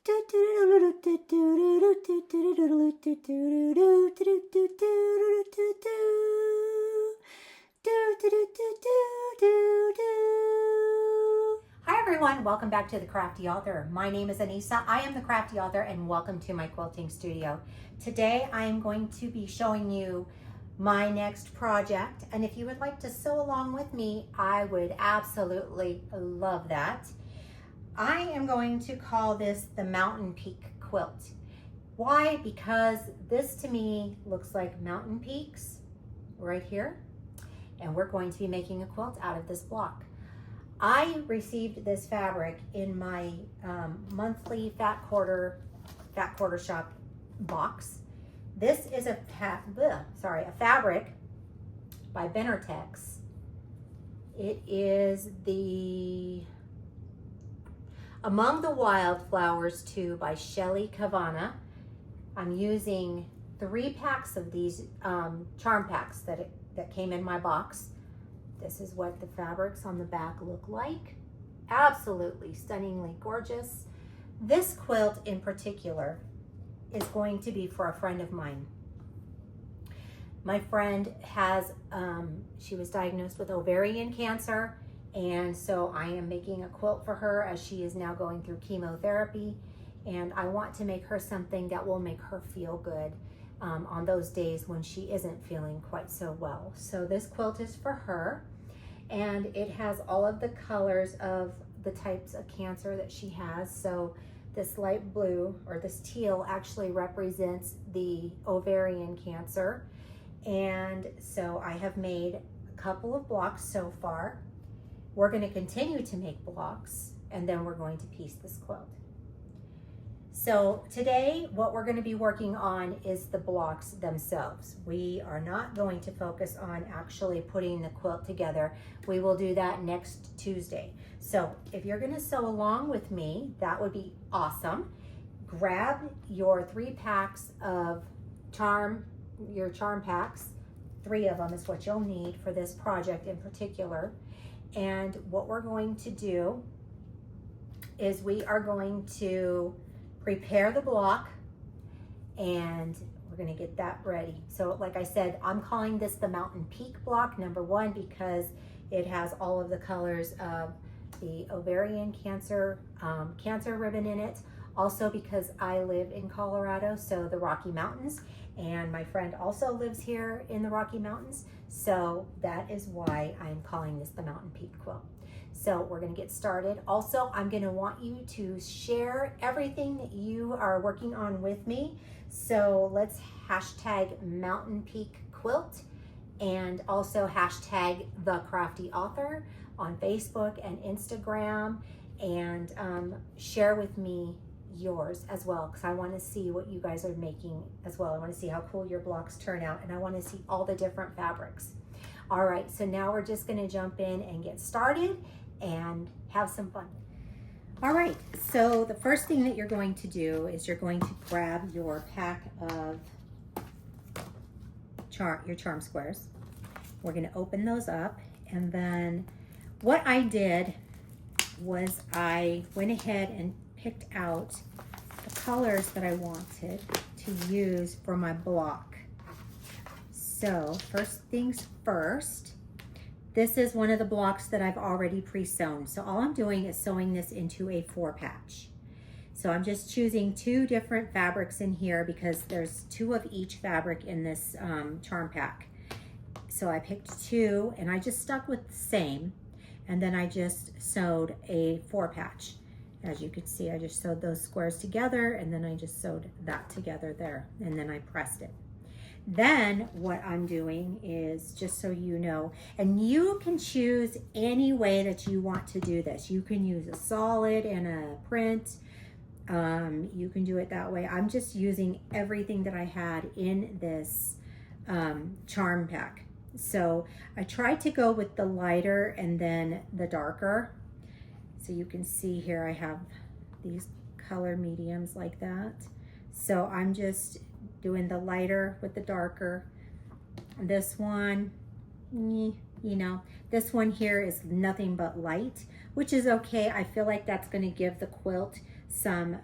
Hi everyone, welcome back to The Crafty Author. My name is Anissa. I am The Crafty Author and welcome to my quilting studio. Today I am going to be showing you my next project, and if you would like to sew along with me, I would absolutely love that. I am going to call this the Mountain Peak Quilt. Why? Because this to me looks like mountain peaks right here, and we're going to be making a quilt out of this block. I received this fabric in my monthly Fat Quarter Shop box. This is a fabric by Benartex. It is the Among the Wildflowers 2 by Shelly Kavana. I'm using 3 packs of these charm packs that came in my box. This is what the fabrics on the back look like. Absolutely stunningly gorgeous. This quilt in particular is going to be for a friend of mine. My friend has, she was diagnosed with ovarian cancer, and so I am making a quilt for her as she is now going through chemotherapy, and I want to make her something that will make her feel good on those days when she isn't feeling quite so well. So this quilt is for her, and it has all of the colors of the types of cancer that she has. So this light blue, or this teal, actually represents the ovarian cancer. And so I have made a couple of blocks so far. We're going to continue to make blocks, and then we're going to piece this quilt. So today, what we're going to be working on is the blocks themselves. We are not going to focus on actually putting the quilt together. We will do that next Tuesday. So if you're going to sew along with me, that would be awesome. Grab your 3 packs of your charm packs. 3 of them is what you'll need for this project in particular. And what we're going to do is we are going to prepare the block, and we're going to get that ready. So like I said, I'm calling this the Mountain Peak block, number 1, because it has all of the colors of the ovarian cancer ribbon in it. Also because I live in Colorado, so the Rocky Mountains, and my friend also lives here in the Rocky Mountains. So that is why I'm calling this the Mountain Peak quilt. So we're going to get started. Also, I'm going to want you to share everything that you are working on with me. So let's hashtag Mountain Peak Quilt, and also hashtag The Crafty Author on Facebook and Instagram, and share with me yours as well, because I want to see what you guys are making as well. I want to see how cool your blocks turn out, and I want to see all the different fabrics. All right, so now we're just going to jump in and get started and have some fun. All right, so the first thing that you're going to do is you're going to grab your pack of your charm squares. We're going to open those up, and then what I did was I went ahead and picked out the colors that I wanted to use for my block. So first things first, this is one of the blocks that I've already pre-sewn. So all I'm doing is sewing this into a 4-patch. So I'm just choosing 2 different fabrics in here because there's 2 of each fabric in this charm pack. So I picked 2, and I just stuck with the same, and then I just sewed a 4-patch. As you can see, I just sewed those squares together, and then I just sewed that together there, and then I pressed it. Then what I'm doing is, just so you know, and you can choose any way that you want to do this. You can use a solid and a print. You can do it that way. I'm just using everything that I had in this charm pack. So I tried to go with the lighter and then the darker. So you can see here I have these color mediums like that. So I'm just doing the lighter with the darker. This one, you know, this one here is nothing but light, which is okay. I feel like that's going to give the quilt some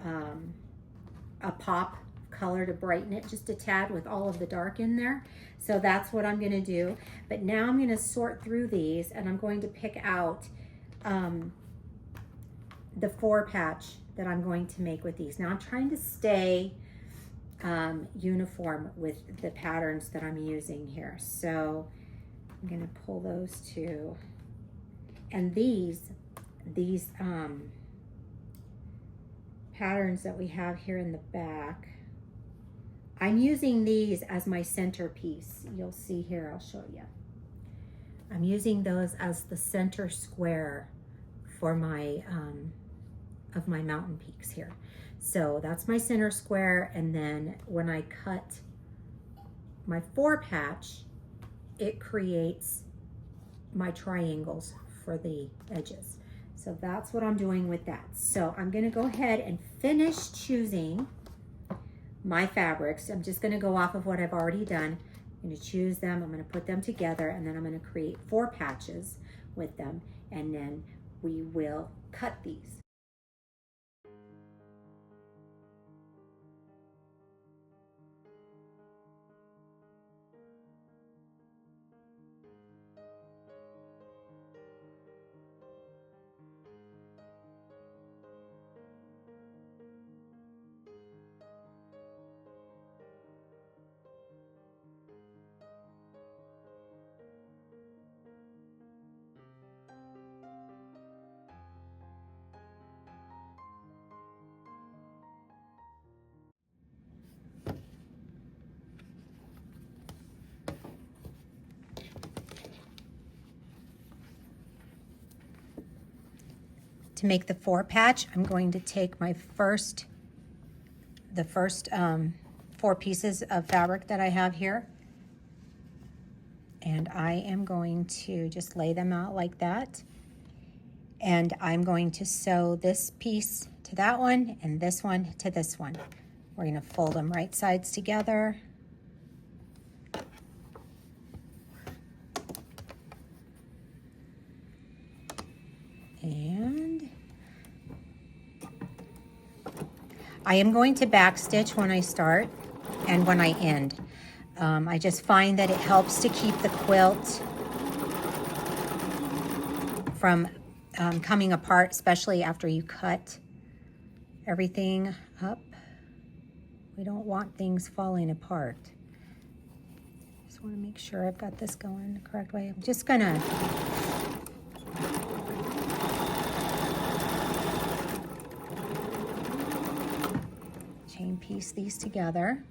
a pop color to brighten it just a tad with all of the dark in there. So that's what I'm gonna do. But now I'm gonna sort through these, and I'm going to pick out the 4-patch that I'm going to make with these. Now I'm trying to stay uniform with the patterns that I'm using here. So I'm gonna pull those two. And these patterns that we have here in the back, I'm using these as my centerpiece. You'll see here, I'll show you. I'm using those as the center square for my, of my mountain peaks here. So that's my center square, and then when I cut my 4-patch, it creates my triangles for the edges. So that's what I'm doing with that. So I'm gonna go ahead and finish choosing my fabrics. I'm just gonna go off of what I've already done. I'm gonna choose them, I'm gonna put them together, and then I'm gonna create 4 patches with them, and then we will cut these. To make the 4-patch, I'm going to take my the first 4 pieces of fabric that I have here, and I am going to just lay them out like that. And I'm going to sew this piece to that one and this one to this one. We're going to fold them right sides together. And I am going to backstitch when I start and when I end. I just find that it helps to keep the quilt from coming apart, especially after you cut everything up. We don't want things falling apart. Just want to make sure I've got this going the correct way. I'm just gonna chain piece these together.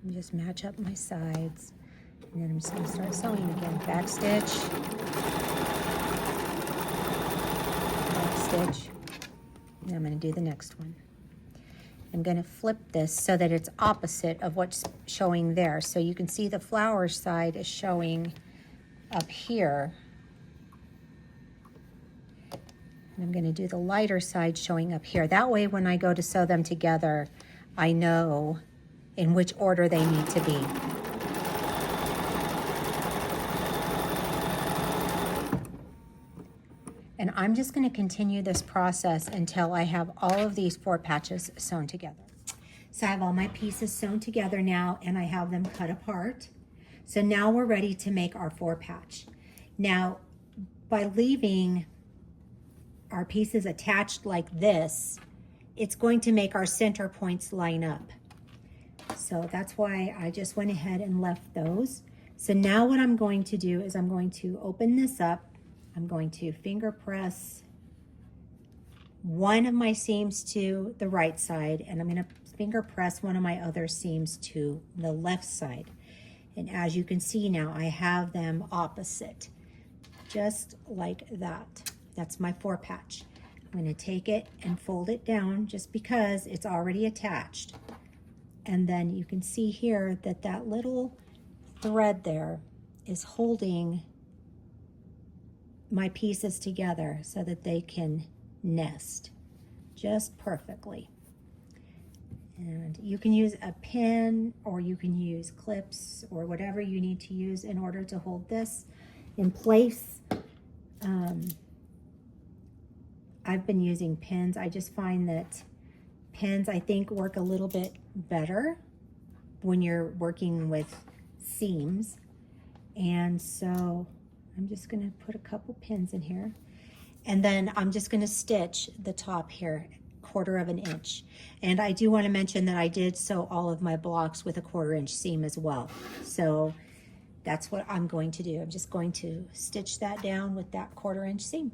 And just match up my sides. And then I'm just gonna start sewing again. Backstitch, backstitch, and I'm gonna do the next one. I'm gonna flip this so that it's opposite of what's showing there. So you can see the flower side is showing up here. And I'm gonna do the lighter side showing up here. That way when I go to sew them together, I know in which order they need to be. And I'm just going to continue this process until I have all of these 4 patches sewn together. So I have all my pieces sewn together now, and I have them cut apart. So now we're ready to make our 4-patch. Now, by leaving our pieces attached like this, it's going to make our center points line up. So that's why I just went ahead and left those. So now what I'm going to do is I'm going to open this up. I'm going to finger press one of my seams to the right side, and I'm going to finger press one of my other seams to the left side. And as you can see now, I have them opposite, just like that. That's my 4-patch. I'm going to take it and fold it down just because it's already attached. And then you can see here that that little thread there is holding my pieces together so that they can nest just perfectly. And you can use a pin, or you can use clips, or whatever you need to use in order to hold this in place. I've been using pins. I just find that pins, I think, work a little bit better when you're working with seams. And so I'm just gonna put a couple pins in here. And then I'm just gonna stitch the top here, 1/4 of an inch. And I do wanna mention that I did sew all of my blocks with a 1/4 inch seam as well. So that's what I'm going to do. I'm just going to stitch that down with that 1/4 inch seam.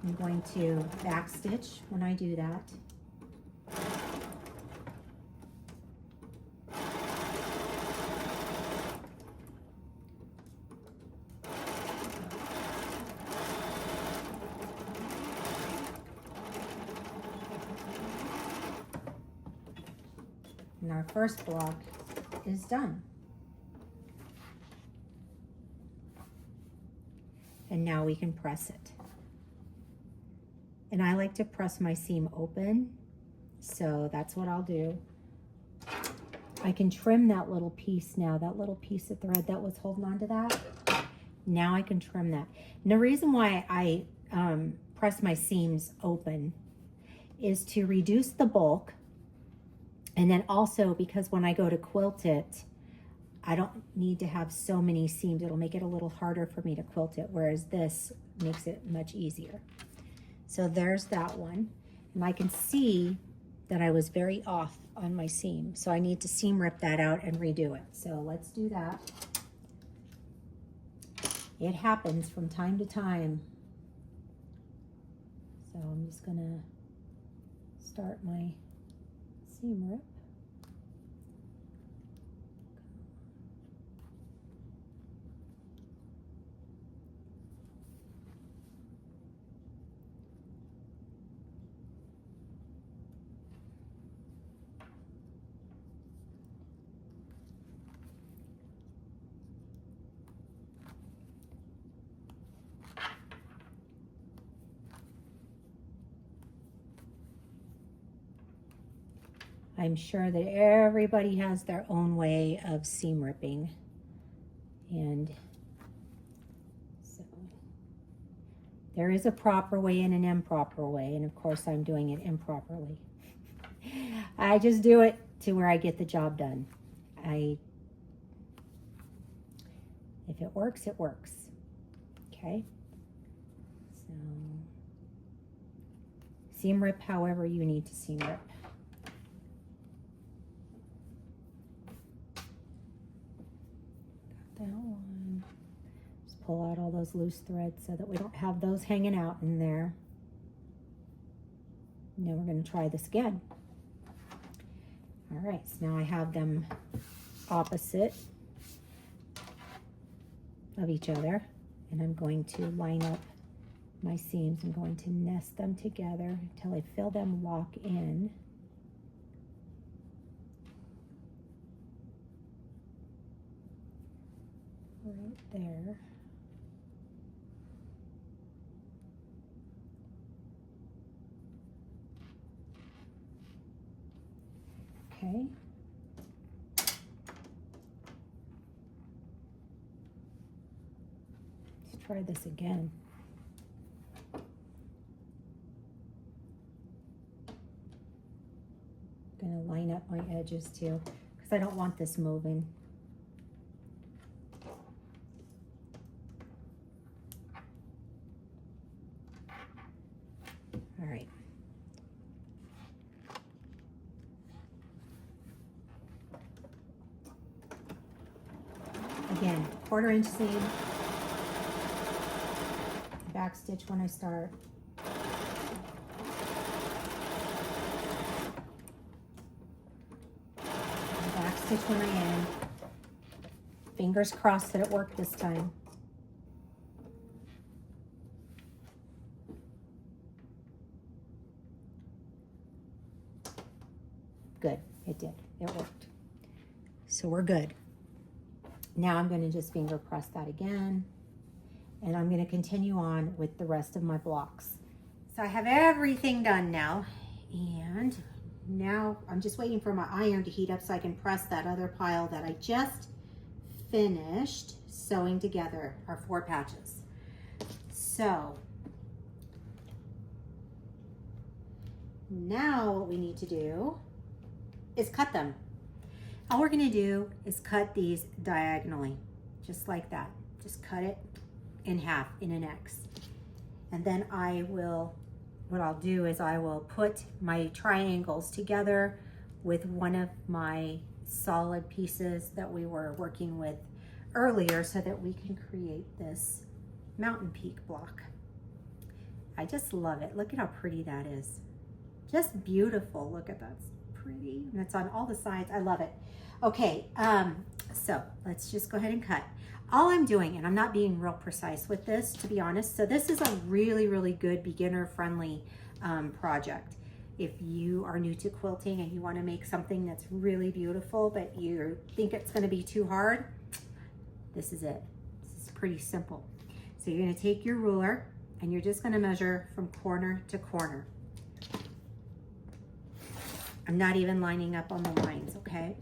I'm going to back stitch when I do that. And our first block is done. And now we can press it. And I like to press my seam open, so that's what I'll do. I can trim that little piece now, that little piece of thread that was holding on to that. Now I can trim that. And the reason why I press my seams open is to reduce the bulk, and then also because when I go to quilt it, I don't need to have so many seams. It'll make it a little harder for me to quilt it, whereas this makes it much easier. So there's that one. And I can see that I was very off on my seam. So I need to seam rip that out and redo it. So let's do that. It happens from time to time. So I'm just gonna start my seam rip. I'm sure that everybody has their own way of seam ripping. And so there is a proper way and an improper way. And of course I'm doing it improperly. I just do it to where I get the job done. If it works, it works. Okay. So seam rip however you need to seam rip. That one. Just pull out all those loose threads so that we don't have those hanging out in there. Now we're going to try this again. All right, so now I have them opposite of each other, and I'm going to line up my seams. I'm going to nest them together until I feel them lock in. Right there. Okay. Let's try this again. I'm going to line up my edges too, because I don't want this moving. All right. Again, 1/4 inch seam, back stitch when I start. Back stitch when I end. Fingers crossed that it worked this time. Good, it did, it worked. So we're good. Now I'm going to just finger press that again, and I'm going to continue on with the rest of my blocks. So I have everything done now, and now I'm just waiting for my iron to heat up so I can press that other pile that I just finished sewing together, our 4 patches. So now what we need to do is cut them. All we're gonna do is cut these diagonally, just like that. Just cut it in half in an X. And then what I'll do is I will put my triangles together with one of my solid pieces that we were working with earlier so that we can create this Mountain Peak block. I just love it. Look at how pretty that is. Just beautiful. Look at that. It's pretty. And it's on all the sides. I love it. Okay, so let's just go ahead and cut. All I'm doing, and I'm not being real precise with this, to be honest, so this is a really, really good beginner-friendly project. If you are new to quilting and you want to make something that's really beautiful, but you think it's going to be too hard, this is it. This is pretty simple. So you're going to take your ruler, and you're just going to measure from corner to corner. I'm not even lining up on the lines, okay?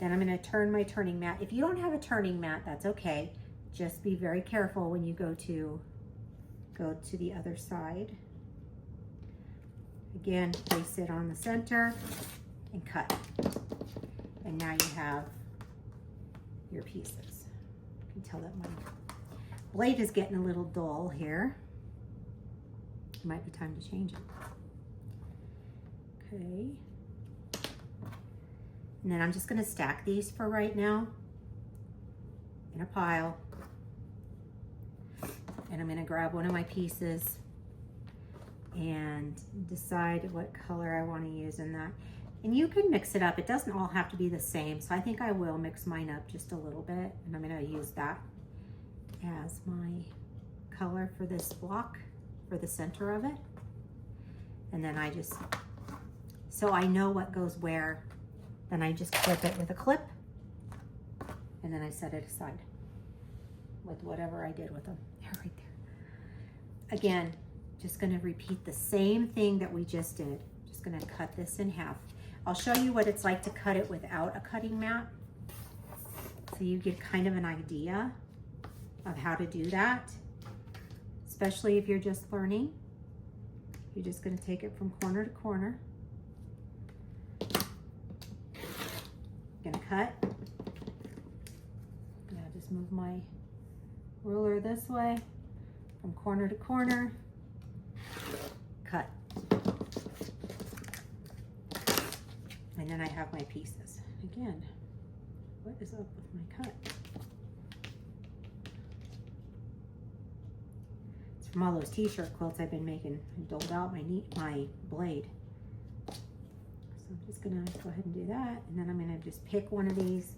Then I'm going to turn my turning mat. If you don't have a turning mat, that's okay. Just be very careful when you go to the other side. Again, place it on the center and cut. And now you have your pieces. You can tell that my blade is getting a little dull here. It might be time to change it. Okay. And then I'm just going to stack these for right now in a pile. And I'm going to grab one of my pieces and decide what color I want to use in that. And you can mix it up. It doesn't all have to be the same. So I think I will mix mine up just a little bit. And I'm going to use that as my color for this block, for the center of it. And then so I know what goes where. Then I just clip it with a clip, and then I set it aside with whatever I did with them. They're right there. Again, just going to repeat the same thing that we just did. Just going to cut this in half. I'll show you what it's like to cut it without a cutting mat, so you get kind of an idea of how to do that, especially if you're just learning. You're just going to take it from corner to corner. Gonna cut. Now just move my ruler this way from corner to corner. Cut. And then I have my pieces. Again, what is up with my cut? It's from all those t-shirt quilts I've been making. I doled out my blade. So I'm just gonna go ahead and do that. And then I'm gonna just pick one of these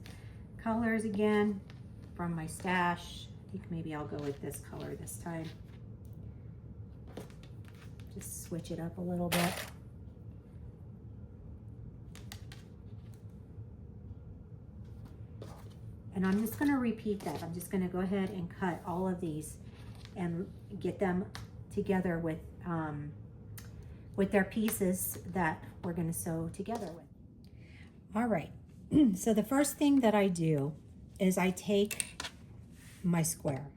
colors again from my stash. I think maybe I'll go with this color this time. Just switch it up a little bit. And I'm just gonna repeat that. I'm just gonna go ahead and cut all of these and get them together with their pieces that we're going to sew together with. All right, so the first thing that I do is I take my square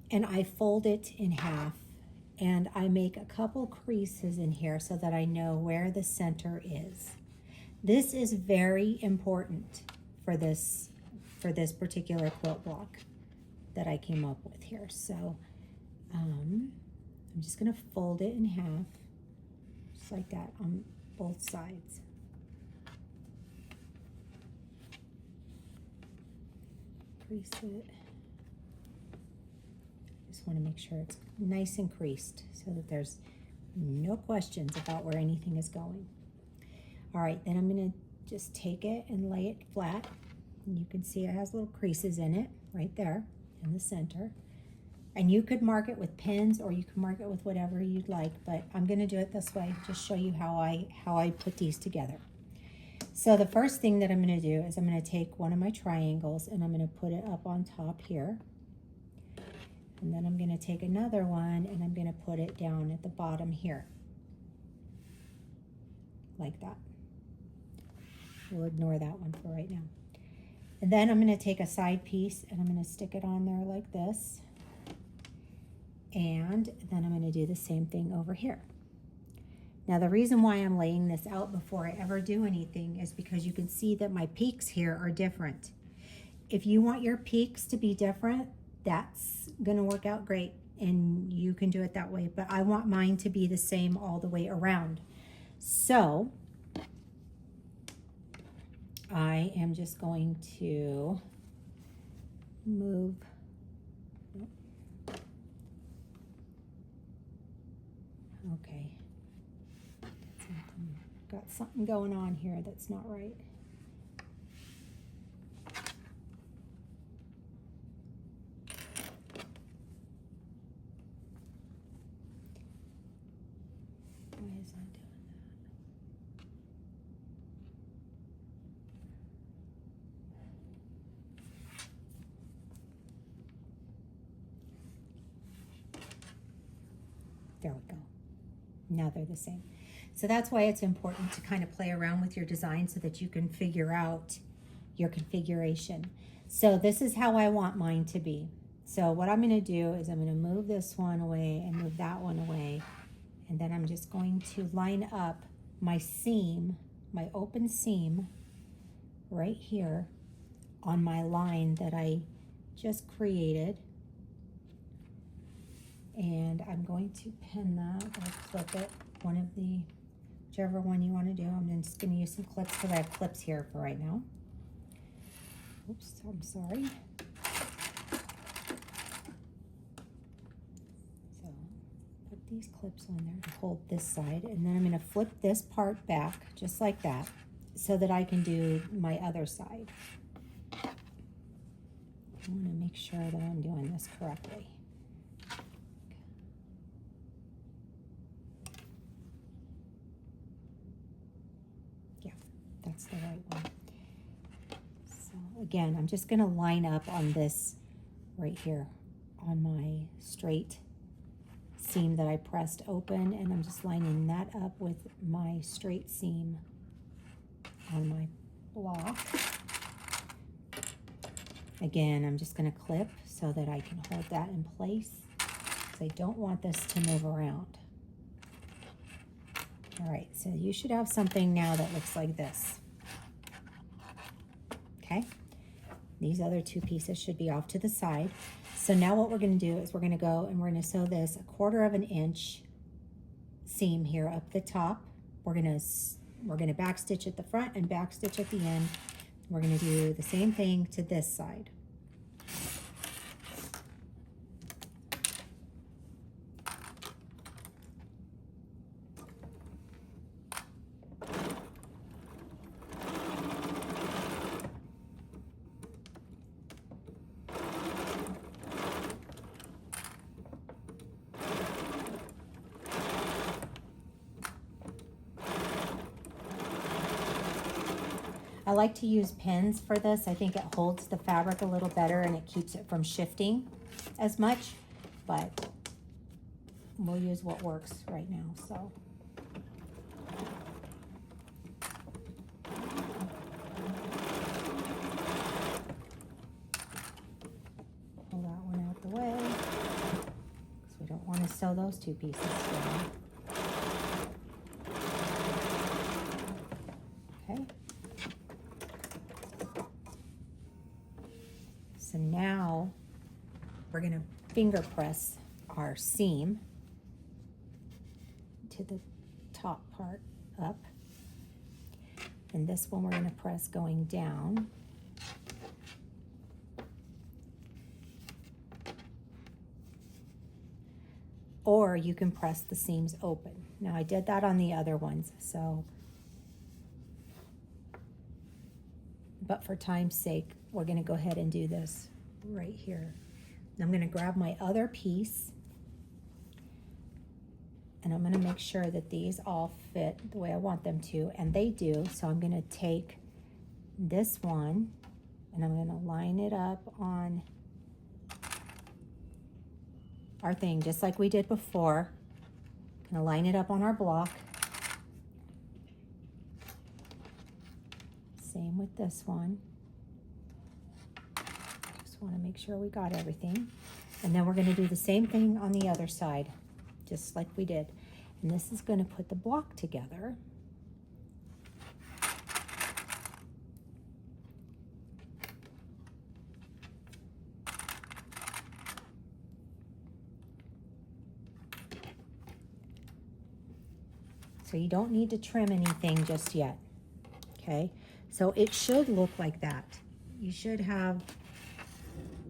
and I fold it in half, and I make a couple creases in here so that I know where the center is. This is very important for this particular quilt block that I came up with here. So I'm just going to fold it in half, just like that on both sides. Crease it. Just want to make sure it's nice and creased so that there's no questions about where anything is going. All right, then I'm going to just take it and lay it flat. And you can see it has little creases in it right there in the center. And you could mark it with pins, or you can mark it with whatever you'd like, but I'm going to do it this way, just show you how I put these together. So the first thing that I'm going to do is I'm going to take one of my triangles and I'm going to put it up on top here. And then I'm going to take another one and I'm going to put it down at the bottom here. Like that. We'll ignore that one for right now. And then I'm going to take a side piece and I'm going to stick it on there like this. And then I'm going to do the same thing over here. Now the reason why I'm laying this out before I ever do anything is because you can see that my peaks here are different. If you want your peaks to be different, that's going to work out great and you can do it that way. But I want mine to be the same all the way around. So I am just going to move. Okay. Got something going on here that's not right. Why is that doing that? There we go. Now they're the same. So that's why it's important to kind of play around with your design so that you can figure out your configuration. So this is how I want mine to be. So what I'm going to do is I'm going to move this one away and move that one away. And then I'm just going to line up my seam, my open seam right here on my line that I just created. And I'm going to pin that or clip it, whichever one you want to do. I'm just going to use some clips because I have clips here for right now. Oops, I'm sorry. So put these clips on there to hold this side, and then I'm going to flip this part back just like that so that I can do my other side. I want to make sure that I'm doing this correctly. That's the right one. So again, I'm just going to line up on this right here on my straight seam that I pressed open, and I'm just lining that up with my straight seam on my block. Again, I'm just going to clip so that I can hold that in place because I don't want this to move around. All right, so you should have something now that looks like this. Okay, these other two pieces should be off to the side. So now what we're going to do is we're going to go and we're going to sew this 1/4 of an inch seam here up the top. We're going to back stitch at the front and back stitch at the end. We're going to do the same thing to this side. I like to use pins for this. I think it holds the fabric a little better and it keeps it from shifting as much, but we'll use what works right now. So pull that one out the way because we don't want to sew those two pieces together. Okay. So now we're going to finger press our seam to the top part up. And this one we're going to press going down. Or you can press the seams open. Now I did that on the other ones, so, but for time's sake, we're going to go ahead and do this right here. I'm going to grab my other piece and I'm going to make sure that these all fit the way I want them to, and they do. So I'm going to take this one and I'm going to line it up on our thing just like we did before. Gonna line it up on our block. Same with this one. Just want to make sure we got everything. And then we're going to do the same thing on the other side, just like we did. And this is going to put the block together. So you don't need to trim anything just yet, okay? So it should look like that. You should have,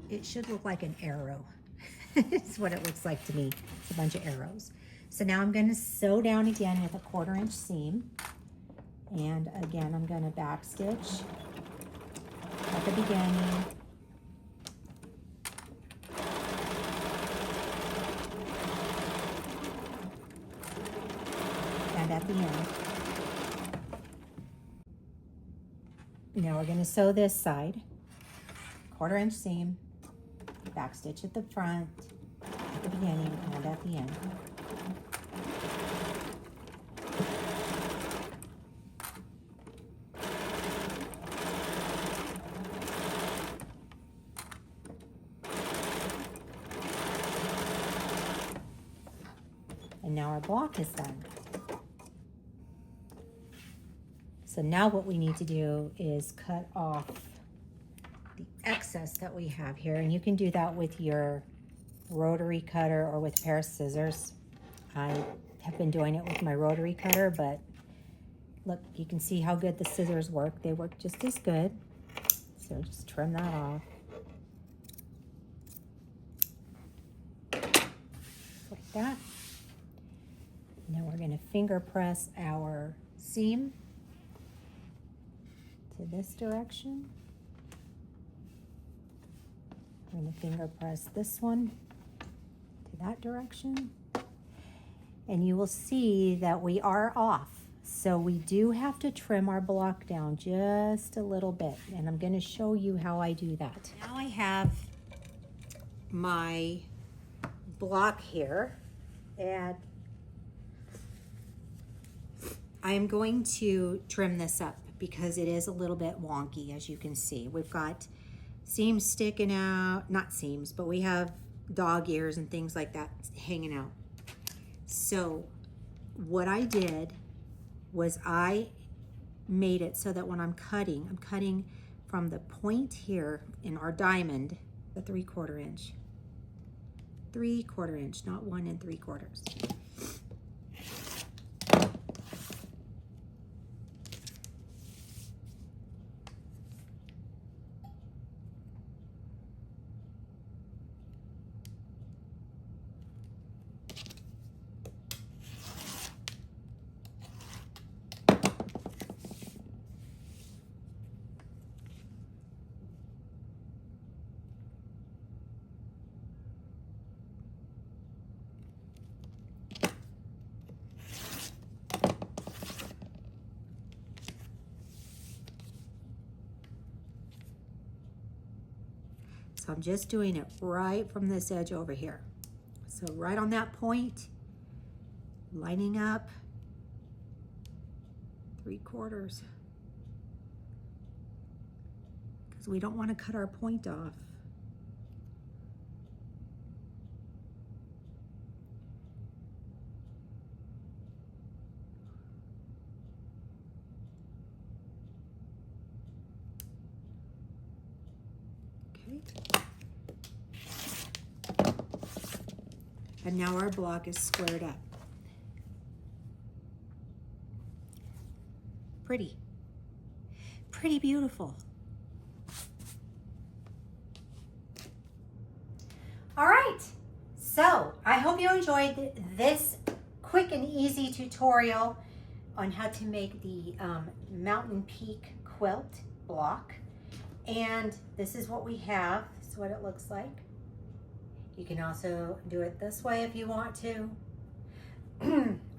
it should look like an arrow. It's what it looks like to me. It's a bunch of arrows. So now I'm going to sew down again with a 1/4 inch seam. And again, I'm going to back stitch at the beginning. And at the end. Now we're going to sew this side, 1/4 inch seam, back stitch at the front, at the beginning, and at the end. And now our block is done. So now what we need to do is cut off the excess that we have here. And you can do that with your rotary cutter or with a pair of scissors. I have been doing it with my rotary cutter, but look, you can see how good the scissors work. They work just as good. So just trim that off. Like that. Now we're going to finger press our seam to this direction. We're going to finger press this one to that direction. And you will see that we are off. So we do have to trim our block down just a little bit. And I'm going to show you how I do that. Now I have my block here, and I'm going to trim this up because it is a little bit wonky, as you can see. We've got seams sticking out, not seams, but we have dog ears and things like that hanging out. So what I did was I made it so that when I'm cutting from the point here in our diamond, the 3/4 inch. 3/4 inch, not 1 3/4. So I'm just doing it right from this edge over here. So right on that point, lining up 3/4. Because we don't want to cut our point off. And now our block is squared up. Pretty. Pretty beautiful. All right, so I hope you enjoyed this quick and easy tutorial on how to make the Mountain Peak Quilt block. And this is what we have. This is what it looks like. You can also do it this way if you want to.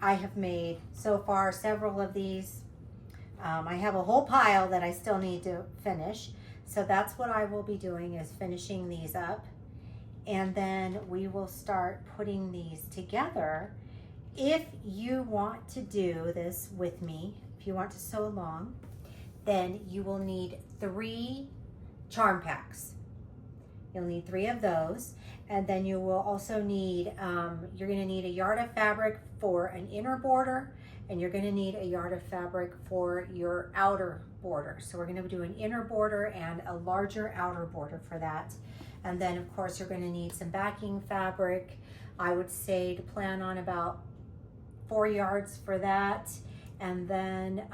I have made so far several of these. I have a whole pile that I still need to finish. So that's what I will be doing, is finishing these up. and then we will start putting these together. If you want to do this with me, if you want to sew along, then you will need 3 charm packs. You'll need 3 of those, and then you will also need, you're gonna need a yard of fabric for an inner border, and you're gonna need a yard of fabric for your outer border. So we're gonna do an inner border and a larger outer border for that. And then of course you're gonna need some backing fabric. I would say to plan on about 4 yards for that. And then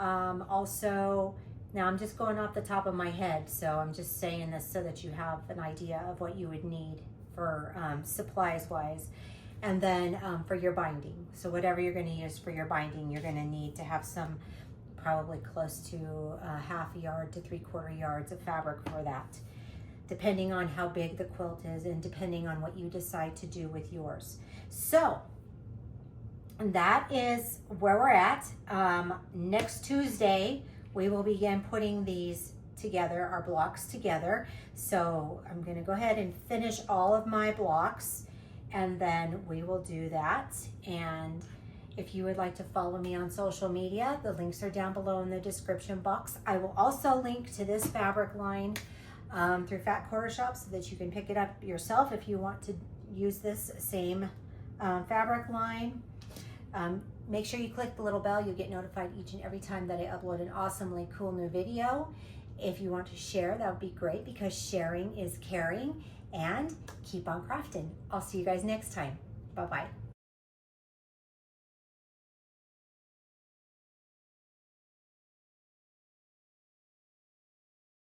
also, now I'm just going off the top of my head, so I'm just saying this so that you have an idea of what you would need for supplies wise. And then for your binding, so whatever you're going to use for your binding, you're going to need to have some, probably close to ½ yard to 3/4 yards of fabric for that, depending on how big the quilt is and depending on what you decide to do with yours. So that is where we're at. Next Tuesday, we will begin putting these together, our blocks together. So I'm going to go ahead and finish all of my blocks, and then we will do that. And if you would like to follow me on social media, the links are down below in the description box. I will also link to this fabric line through Fat Quarter Shop so that you can pick it up yourself if you want to use this same fabric line. Make sure you click the little bell. You'll get notified each and every time that I upload an awesomely cool new video. If you want to share, that would be great, because sharing is caring. And keep on crafting. I'll see you guys next time. Bye-bye.